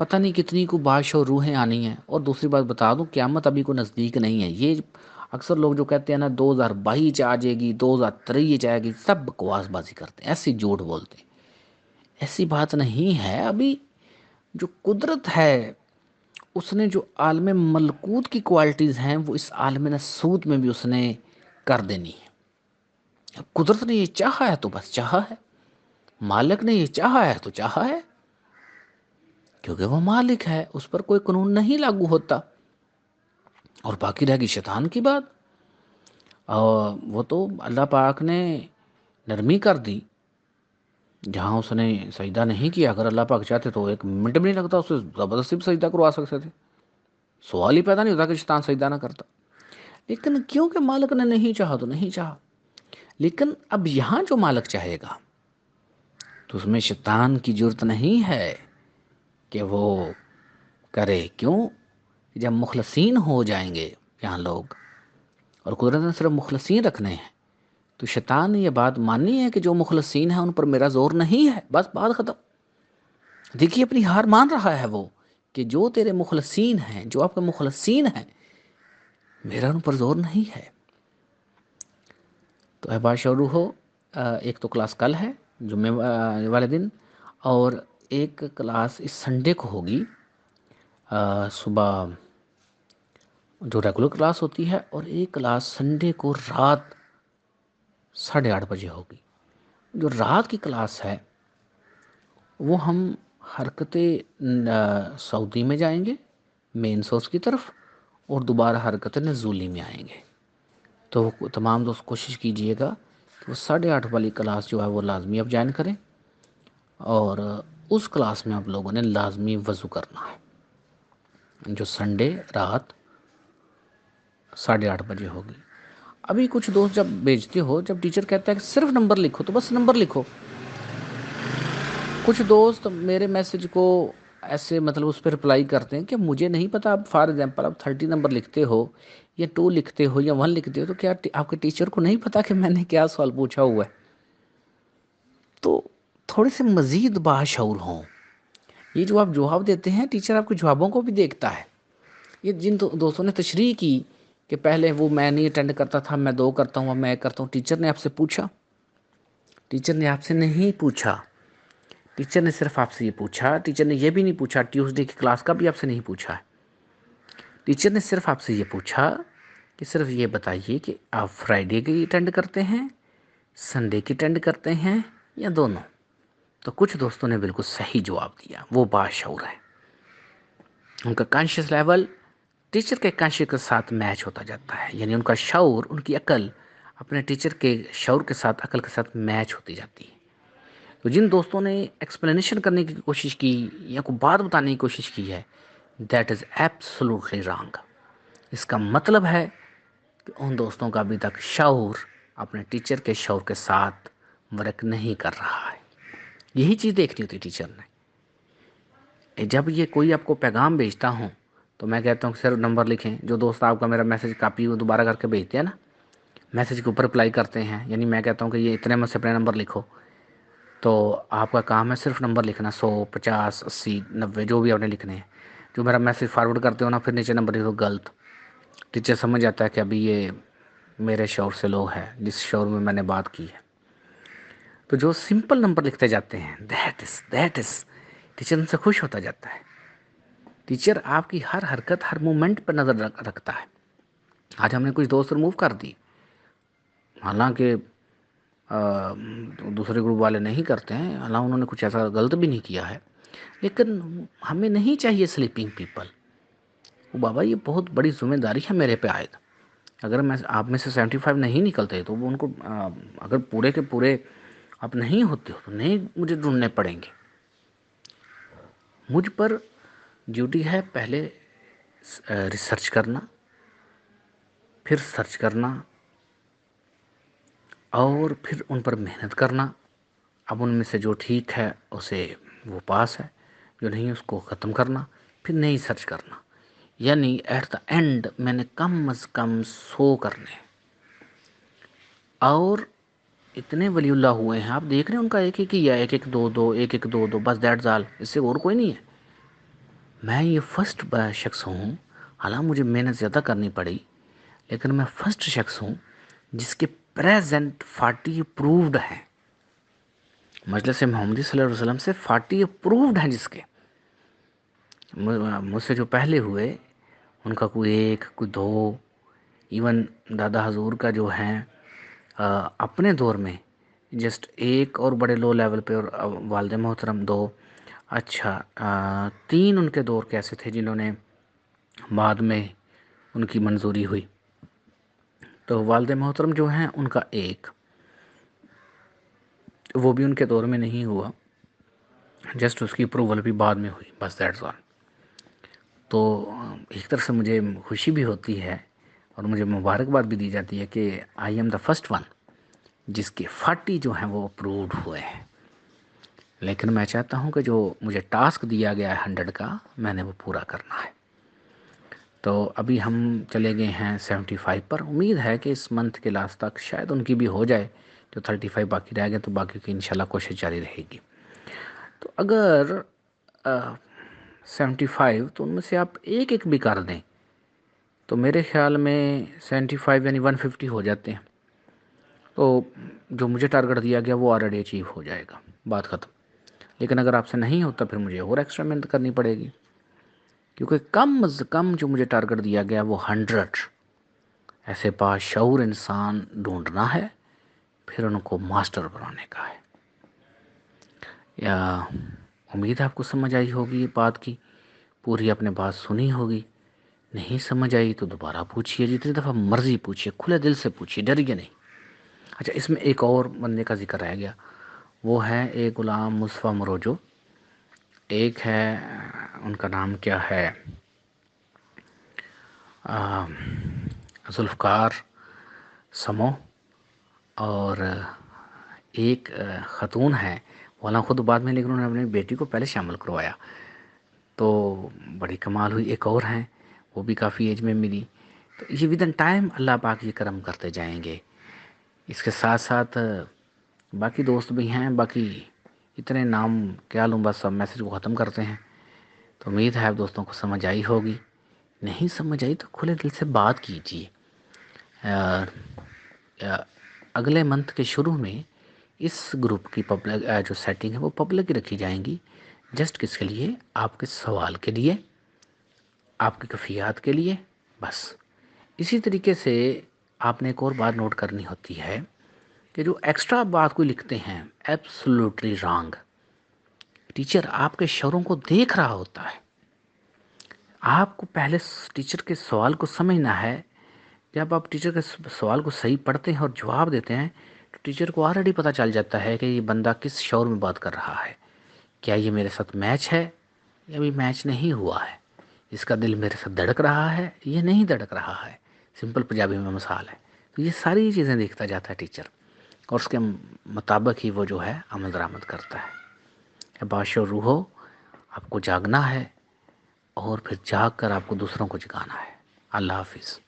پتہ نہیں کتنی کو باش اور روحیں آنی ہیں. اور دوسری بات بتا دوں، قیامت ابھی کو نزدیک نہیں ہے. یہ اکثر لوگ جو کہتے ہیں نا 2022 آ جائے گی، 2023 آئے گی، سب بکواس بازی کرتے ہیں، ایسی جھوٹ بولتے ہیں. ایسی بات نہیں ہے. ابھی جو قدرت ہے اس نے جو عالم ملکوت کی کوالٹیز ہیں وہ اس عالم نسوت میں بھی اس نے کر دینی ہے. قدرت نے یہ چاہا ہے تو بس چاہا ہے، مالک نے یہ چاہا ہے تو چاہا ہے، کیونکہ وہ مالک ہے، اس پر کوئی قانون نہیں لاگو ہوتا. اور باقی رہ گئی شیطان کی بات، اور وہ تو اللہ پاک نے نرمی کر دی. جہاں اس نے سجدہ نہیں کیا، اگر اللہ پاک چاہتے تو ایک منٹ بھی نہیں لگتا، اسے زبردستی بھی سجدہ کروا سکتے تھے. سوال ہی پیدا نہیں ہوتا کہ شیطان سجدہ نہ کرتا. لیکن کیونکہ مالک نے نہیں چاہا تو نہیں چاہا. لیکن اب یہاں جو مالک چاہے گا تو اس میں شیطان کی جرت نہیں ہے کہ وہ کرے. کیوں؟ جب مخلصین ہو جائیں گے یہاں لوگ، اور قدرت نے صرف مخلصین رکھنے ہیں، تو شیطان نے یہ بات ماننی ہے کہ جو مخلصین ہیں ان پر میرا زور نہیں ہے. بس بات ختم. دیکھیے اپنی ہار مان رہا ہے وہ کہ جو تیرے مخلصین ہیں، جو آپ کے مخلصین ہیں، میرا ان پر زور نہیں ہے. تو احباب شروع ہو، ایک تو کلاس کل ہے جمعے والے دن، اور ایک کلاس اس سنڈے کو ہوگی صبح جو ریگولر کلاس ہوتی ہے، اور ایک کلاس سنڈے کو رات 8:30 بجے ہوگی. جو رات کی کلاس ہے وہ ہم حرکت سعودی میں جائیں گے مین سورس کی طرف، اور دوبارہ حرکت نزولی میں آئیں گے. تو تمام دوست کوشش کیجئے گا کہ وہ 8:30 والی کلاس جو ہے وہ لازمی اب جوائن کریں، اور اس کلاس میں آپ لوگوں نے لازمی وضو کرنا ہے، جو سنڈے رات 8:30 بجے ہوگی. ابھی کچھ دوست جب بھیجتے ہو، جب ٹیچر کہتا ہے کہ صرف نمبر لکھو تو بس نمبر لکھو. کچھ دوست میرے میسج کو ایسے مطلب اس پہ رپلائی کرتے ہیں کہ مجھے نہیں پتا. اب فار ایگزامپل آپ 30 نمبر لکھتے ہو یا 2 لکھتے ہو یا 1 لکھتے ہو، تو کیا آپ کے ٹیچر کو نہیں پتا کہ میں نے کیا سوال پوچھا ہوا ہے؟ تو تھوڑے سے مزید باشعور ہوں. یہ جو آپ جواب دیتے ہیں، ٹیچر آپ کے جوابوں کو بھی دیکھتا ہے. یہ جن دوستوں نے تشریح کی کہ پہلے وہ میں نہیں اٹینڈ کرتا تھا، میں 2 کرتا ہوں، اب میں کرتا ہوں، ٹیچر نے آپ سے پوچھا؟ ٹیچر نے آپ سے نہیں پوچھا. ٹیچر نے صرف آپ سے یہ پوچھا. ٹیچر نے یہ بھی نہیں پوچھا ٹیوزڈے کی کلاس کا بھی آپ سے نہیں پوچھا. ٹیچر نے صرف آپ سے یہ پوچھا کہ صرف یہ بتائیے کہ آپ فرائیڈے کی اٹینڈ کرتے ہیں، سنڈے کی اٹینڈ کرتے ہیں، یا دونوں؟ تو کچھ دوستوں نے بالکل صحیح جواب دیا. وہ باشعور ہے، ان کا کانشیس لیول ٹیچر کے کانشیس کے ساتھ میچ ہوتا جاتا ہے. یعنی ان کا شعور، ان کی عقل اپنے ٹیچر کے شعور کے ساتھ، عقل کے ساتھ میچ ہوتی جاتی ہے. تو جن دوستوں نے ایکسپلینیشن کرنے کی کوشش کی یا کوئی بات بتانے کی کوشش کی ہے، دیٹ از ایبسولوٹلی رانگ. اس کا مطلب ہے کہ ان دوستوں کا ابھی تک شعور اپنے ٹیچر کے شعور کے ساتھ ورک نہیں کر رہا ہے. یہی چیز دیکھنی ہوتی ٹیچر نے. جب یہ کوئی آپ کو پیغام بھیجتا ہوں تو میں کہتا ہوں کہ صرف نمبر لکھیں. جو دوست آپ کا میرا میسج کاپی وہ دوبارہ کر کے بھیجتے ہیں نا، میسج کے اوپر رپلائی کرتے ہیں، یعنی میں کہتا ہوں کہ یہ اتنے میں سے اپنے نمبر لکھو، تو آپ کا کام ہے صرف نمبر لکھنا، 100 50 80 90 جو بھی آپ نے لکھنے ہیں. جو میرا میسج فارورڈ کرتے ہو نا، پھر نیچے نمبر لکھو غلط. ٹیچر سمجھ جاتا ہے کہ ابھی یہ میرے شعور سے لو ہے، جس شعور میں میں نے بات کی ہے. تو جو سمپل نمبر لکھتے جاتے ہیں، دیٹ از ٹیچر ان سے خوش ہوتا جاتا ہے. ٹیچر آپ کی ہر حرکت، ہر مومنٹ پر نظر رکھتا ہے. آج ہم نے کچھ دوست ریموو کر دی، حالانکہ دوسرے گروپ والے نہیں کرتے ہیں، حالانکہ انہوں نے کچھ ایسا غلط بھی نہیں کیا ہے، لیکن ہمیں نہیں چاہیے سلیپنگ پیپل. وہ بابا یہ بہت بڑی ذمہ داری ہے میرے پہ عائد. اگر میں آپ میں سے 75 نہیں نکلتے تو وہ ان کو اگر پورے کے پورے آپ نہیں ہوتے ہو تو نہیں مجھے ڈھونڈنے پڑیں گے. مجھ پر ڈیوٹی ہے پہلے ریسرچ کرنا، پھر سرچ کرنا، اور پھر ان پر محنت کرنا. اب ان میں سے جو ٹھیک ہے اسے وہ پاس ہے، جو نہیں اس کو ختم کرنا، پھر نئی سرچ کرنا. یعنی ایٹ دا اینڈ میں نے کم از کم 100 کرنے. اور اتنے ولی اللہ ہوئے ہیں، آپ دیکھ رہے ہیں ان کا ایک ایک ہی ہے، 1 1 2 2 1 1 2 2، بس دیٹس آل. اس سے اور کوئی نہیں ہے. میں یہ فرسٹ شخص ہوں، حالانکہ مجھے محنت زیادہ کرنی پڑی، لیکن میں فرسٹ شخص ہوں جس کے پریزنٹ 40 اپرووڈ ہیں، مجلس محمدی صلی اللہ علیہ وسلم سے 40 اپرووڈ ہیں، جس کے مجھ سے جو پہلے ہوئے ان کا کوئی ایک، کوئی دو، ایون دادا حضور کا جو ہیں اپنے دور میں جسٹ ایک، اور بڑے لو لیول پہ، اور والد محترم دو، اچھا 3 ان کے دور کے ایسے تھے جنہوں نے بعد میں ان کی منظوری ہوئی. تو والد محترم جو ہیں ان کا ایک، وہ بھی ان کے دور میں نہیں ہوا، جسٹ اس کی اپروول بھی بعد میں ہوئی، بس دیٹس آل. تو ایک طرف سے مجھے خوشی بھی ہوتی ہے اور مجھے مبارکباد بھی دی جاتی ہے کہ I am the first one جس کے 40 جو ہیں وہ اپرووڈ ہوئے ہیں. لیکن میں چاہتا ہوں کہ جو مجھے ٹاسک دیا گیا ہے 100 کا، میں نے وہ پورا کرنا ہے. تو ابھی ہم چلے گئے ہیں 75 پر. امید ہے کہ اس منتھ کے لاسٹ تک شاید ان کی بھی ہو جائے. جو 35 باقی رہ گئے تو باقی کی انشاءاللہ کوشش جاری رہے گی. تو اگر 75 تو ان میں سے آپ ایک ایک بھی کر دیں تو میرے خیال میں 75 یعنی 150 ہو جاتے ہیں. تو جو مجھے ٹارگٹ دیا گیا وہ آلریڈی اچیو ہو جائے گا، بات ختم. لیکن اگر آپ سے نہیں ہوتا پھر مجھے اور ایکسٹرا محنت کرنی پڑے گی، کیونکہ کم از کم جو مجھے ٹارگٹ دیا گیا وہ 100 ایسے باشعور انسان ڈھونڈنا ہے، پھر ان کو ماسٹر بنانے کا ہے. یا امید ہے آپ کو سمجھ آئی ہوگی یہ بات کی، پوری اپنے بات سنی ہوگی. نہیں سمجھ آئی تو دوبارہ پوچھیے، جتنی دفعہ مرضی پوچھیے، کھلے دل سے پوچھیے، ڈریے نہیں. اچھا، اس میں ایک اور بندے کا ذکر رہ گیا، وہ ہے ایک غلام مصطفیٰ مروجو. ایک ہے ان کا نام کیا ہے، ذوالفقار سمو، اور ایک خاتون ہے، وہ خود بعد میں، لیکن انہوں نے اپنی بیٹی کو پہلے شامل کروایا تو بڑی کمال ہوئی. ایک اور ہیں، وہ بھی کافی ایج میں ملی. تو یہ ودن ٹائم اللہ پاک یہ کرم کرتے جائیں گے. اس کے ساتھ ساتھ باقی دوست بھی ہیں، باقی اتنے نام کیا لوں، بس سب میسج کو ختم کرتے ہیں. تو امید ہے آپ دوستوں کو سمجھ آئی ہوگی. نہیں سمجھ آئی تو کھلے دل سے بات کیجیے. اگلے منتھ کے شروع میں اس گروپ کی پبلک جو سیٹنگ ہے وہ پبلک ہی رکھی جائیں گی. جسٹ کس کے لیے؟ آپ کے سوال کے لیے، آپ کی کفیات کے لیے، بس. اسی طریقے سے آپ نے ایک اور بات نوٹ کرنی ہوتی ہے کہ جو ایکسٹرا بات کو لکھتے ہیں، ایبسولوٹلی رانگ. ٹیچر آپ کے شعروں کو دیکھ رہا ہوتا ہے. آپ کو پہلے ٹیچر کے سوال کو سمجھنا ہے. جب آپ ٹیچر کے سوال کو صحیح پڑھتے ہیں اور جواب دیتے ہیں تو ٹیچر کو آلریڈی پتہ چل جاتا ہے کہ یہ بندہ کس شعور میں بات کر رہا ہے. کیا یہ میرے ساتھ میچ ہے یا بھی میچ نہیں ہوا ہے؟ اس کا دل میرے ساتھ دھڑک رہا ہے یا نہیں دھڑک رہا ہے؟ سمپل پنجابی میں مثال ہے. تو یہ ساری چیزیں دیکھتا جاتا ہے ٹیچر، اور اس کے مطابق ہی وہ جو ہے عمل درآمد کرتا ہے. باشعور روحو، آپ کو جاگنا ہے، اور پھر جاگ کر آپ کو دوسروں کو جگانا ہے. اللہ حافظ.